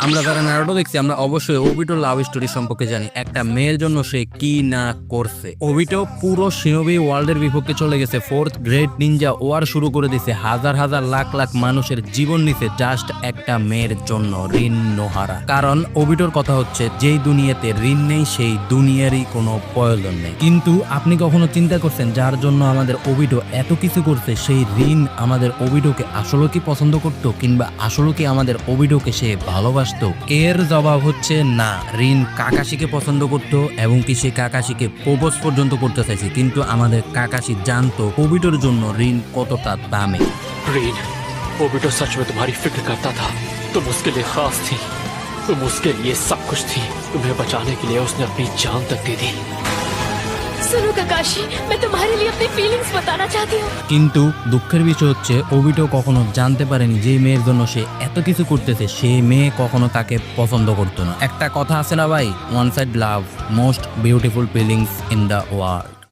আমরা যারা নারুটো দেখছি আমরা অবশ্যই ওবিটোর লাভ স্টোরি সম্পর্কে জানি। একটা মেয়ের জন্য সে কি না করছে। ওবিটো পুরো শিনোবি ওয়ার্ল্ডের বিপক্ষে চলে গেছে, ফোর্থ গ্রেট নিনজা ওয়ার শুরু করে দিছে, হাজার হাজার লাখ লাখ মানুষের জীবন নিছে জাস্ট একটা মেয়ের জন্য, রিন নোহারা। কারণ ওবিটোর কথা হচ্ছে যেই দুনিয়াতে রিন নেই সেই দুনিয়ারই কোনো প্রয়োজন নেই। কিন্তু আপনি কখনো চিন্তা করছেন যার জন্য আমাদের ওবিটো এত কিছু করছে সেই রিন আমাদের ওবিটোকে আসলে কি পছন্দ করতো, কিংবা আসলে কি আমাদের ওবিটোকে সে ভালোবাসতো? এর জবাব হচ্ছে না। রিন কাকাশিকে পছন্দ করতো এবং কি সে কাকাশিকে প্রপোজ পর্যন্ত করতে চাইছে, কিন্তু আমাদের কাকাশি জানতো ওবিটোর জন্য রিন কতটা দামি। रीन, ओबिटो सच में तुम्हारी फिक्र करता था। तुम उसके लिए खास थी, तुम उसके लिए सब कुछ थी। तुम्हें बचाने के लिए उसने अपनी जान तक दे दी। सुनो काकाशी, मैं तुम्हारे लिए अपनी फीलिंग्स बताना चाहती हूँ। কিন্তু দুঃখের বিষয় হচ্ছে ওবিটো কখনো জানতে পারেনি যে মেয়ের জন্য সে এত কিছু করতেছে সেই মেয়ে কখনো তাকে পছন্দ করতো না। একটা কথা আছে না ভাই, one side love, most beautiful feelings in the world.